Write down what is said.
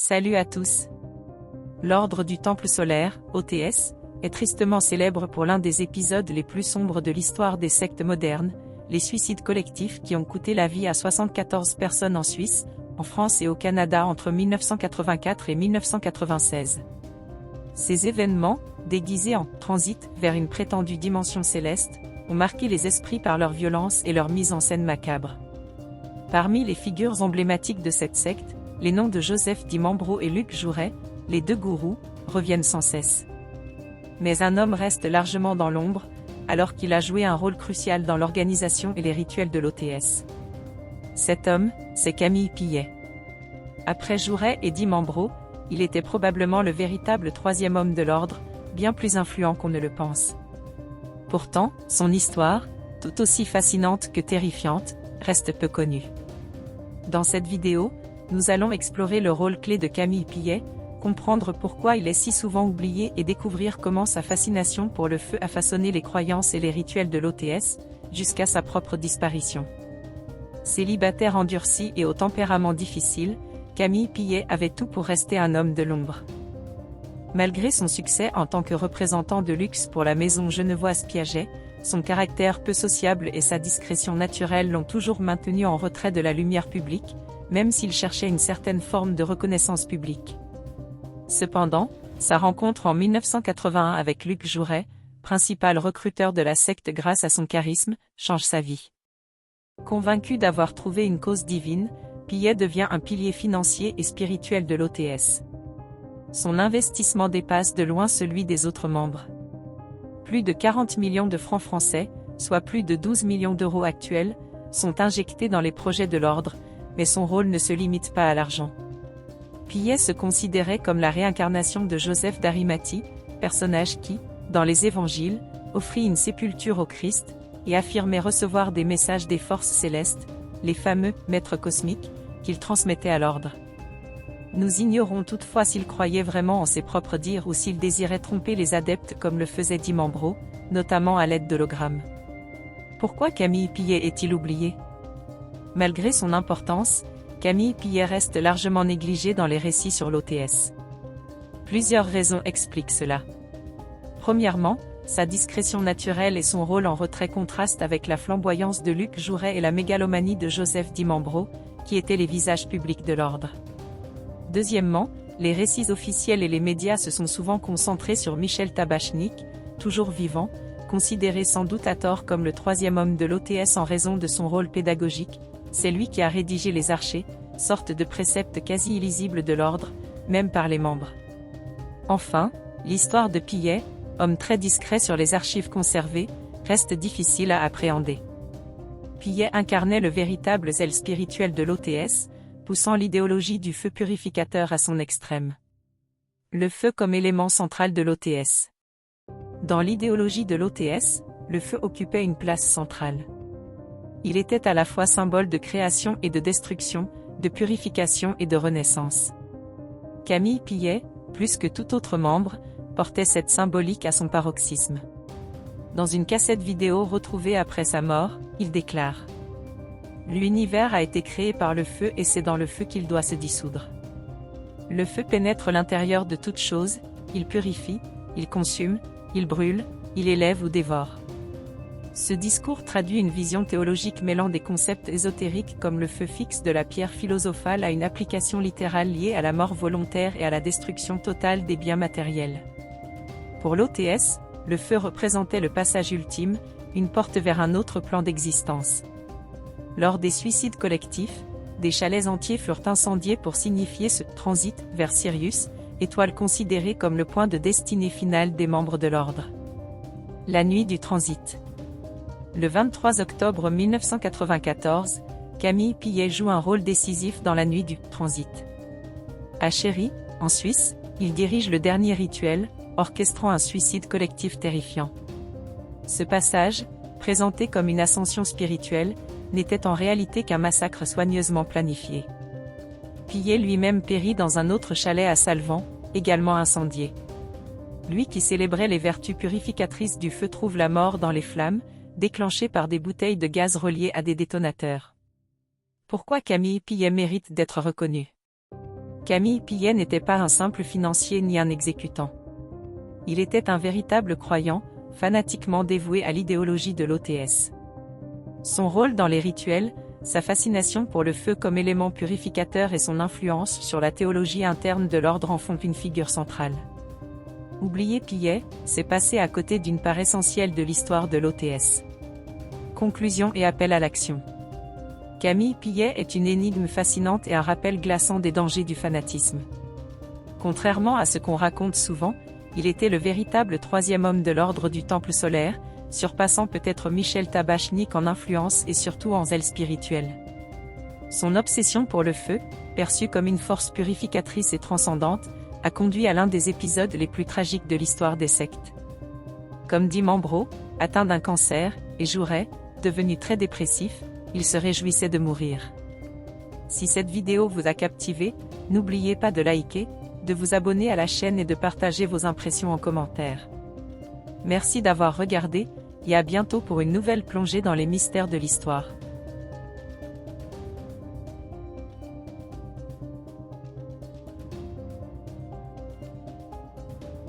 Salut à tous. L'Ordre du Temple solaire, OTS, est tristement célèbre pour l'un des épisodes les plus sombres de l'histoire des sectes modernes, les suicides collectifs qui ont coûté la vie à 74 personnes en Suisse, en France et au Canada entre 1984 et 1996. Ces événements, déguisés en « transit » vers une prétendue dimension céleste, ont marqué les esprits par leur violence et leur mise en scène macabre. Parmi les figures emblématiques de cette secte, les noms de Joseph Di Mambro et Luc Jouret, les deux gourous, reviennent sans cesse. Mais un homme reste largement dans l'ombre, alors qu'il a joué un rôle crucial dans l'organisation et les rituels de l'OTS. Cet homme, c'est Camille Pillet. Après Jouret et Di Mambro, il était probablement le véritable troisième homme de l'ordre, bien plus influent qu'on ne le pense. Pourtant, son histoire, tout aussi fascinante que terrifiante, reste peu connue. Dans cette vidéo, nous allons explorer le rôle clé de Camille Pillet, comprendre pourquoi il est si souvent oublié et découvrir comment sa fascination pour le feu a façonné les croyances et les rituels de l'OTS, jusqu'à sa propre disparition. Célibataire endurci et au tempérament difficile, Camille Pillet avait tout pour rester un homme de l'ombre. Malgré son succès en tant que représentant de luxe pour la maison genevoise Piaget, son caractère peu sociable et sa discrétion naturelle l'ont toujours maintenu en retrait de la lumière publique, même s'il cherchait une certaine forme de reconnaissance publique. Cependant, sa rencontre en 1981 avec Luc Jouret, principal recruteur de la secte grâce à son charisme, change sa vie. Convaincu d'avoir trouvé une cause divine, Pillet devient un pilier financier et spirituel de l'OTS. Son investissement dépasse de loin celui des autres membres. Plus de 40 millions de francs français, soit plus de 12 millions d'euros actuels, sont injectés dans les projets de l'ordre, mais son rôle ne se limite pas à l'argent. Pillet se considérait comme la réincarnation de Joseph d'Arimathie, personnage qui, dans les évangiles, offrit une sépulture au Christ, et affirmait recevoir des messages des forces célestes, les fameux « maîtres cosmiques », qu'il transmettait à l'ordre. Nous ignorons toutefois s'il croyait vraiment en ses propres dires ou s'il désirait tromper les adeptes comme le faisait Di Mambro, notamment à l'aide d'hologrammes. Pourquoi Camille Pillet est-il oublié ? Malgré son importance, Camille Pillet reste largement négligé dans les récits sur l'OTS. Plusieurs raisons expliquent cela. Premièrement, sa discrétion naturelle et son rôle en retrait contrastent avec la flamboyance de Luc Jouret et la mégalomanie de Joseph Di Mambro, qui étaient les visages publics de l'ordre. Deuxièmement, les récits officiels et les médias se sont souvent concentrés sur Michel Tabachnik, toujours vivant, considéré sans doute à tort comme le troisième homme de l'OTS en raison de son rôle pédagogique. C'est lui qui a rédigé les archets, sorte de préceptes quasi illisibles de l'ordre, même par les membres. Enfin, l'histoire de Pillet, homme très discret sur les archives conservées, reste difficile à appréhender. Pillet incarnait le véritable zèle spirituel de l'OTS, poussant l'idéologie du feu purificateur à son extrême. Le feu comme élément central de l'OTS. Dans l'idéologie de l'OTS, le feu occupait une place centrale. Il était à la fois symbole de création et de destruction, de purification et de renaissance. Camille Pillet, plus que tout autre membre, portait cette symbolique à son paroxysme. Dans une cassette vidéo retrouvée après sa mort, il déclare : « L'univers a été créé par le feu et c'est dans le feu qu'il doit se dissoudre. Le feu pénètre l'intérieur de toute chose, il purifie, il consume, il brûle, il élève ou dévore. » Ce discours traduit une vision théologique mêlant des concepts ésotériques comme le feu fixe de la pierre philosophale à une application littérale liée à la mort volontaire et à la destruction totale des biens matériels. Pour l'OTS, le feu représentait le passage ultime, une porte vers un autre plan d'existence. Lors des suicides collectifs, des chalets entiers furent incendiés pour signifier ce « transit » vers Sirius, étoile considérée comme le point de destinée finale des membres de l'ordre. La nuit du transit. Le 23 octobre 1994, Camille Pillet joue un rôle décisif dans la nuit du transit. À Chéry, en Suisse, il dirige le dernier rituel, orchestrant un suicide collectif terrifiant. Ce passage, présenté comme une ascension spirituelle, n'était en réalité qu'un massacre soigneusement planifié. Pillet lui-même périt dans un autre chalet à Salvan, également incendié. Lui qui célébrait les vertus purificatrices du feu trouve la mort dans les flammes, déclenchées par des bouteilles de gaz reliées à des détonateurs. Pourquoi Camille Pillet mérite d'être reconnu ? Camille Pillet n'était pas un simple financier ni un exécutant. Il était un véritable croyant, fanatiquement dévoué à l'idéologie de l'OTS. Son rôle dans les rituels, sa fascination pour le feu comme élément purificateur et son influence sur la théologie interne de l'ordre en font une figure centrale. Oublier Pillet, c'est passer à côté d'une part essentielle de l'histoire de l'OTS. Conclusion et appel à l'action. Camille Pillet est une énigme fascinante et un rappel glaçant des dangers du fanatisme. Contrairement à ce qu'on raconte souvent, il était le véritable troisième homme de l'ordre du Temple solaire, surpassant peut-être Michel Tabachnik en influence et surtout en zèle spirituel. Son obsession pour le feu, perçue comme une force purificatrice et transcendante, a conduit à l'un des épisodes les plus tragiques de l'histoire des sectes. Comme dit Mambro, atteint d'un cancer, et jourait, devenu très dépressif, il se réjouissait de mourir. Si cette vidéo vous a captivé, n'oubliez pas de liker, de vous abonner à la chaîne et de partager vos impressions en commentaire. Merci d'avoir regardé, et à bientôt pour une nouvelle plongée dans les mystères de l'histoire.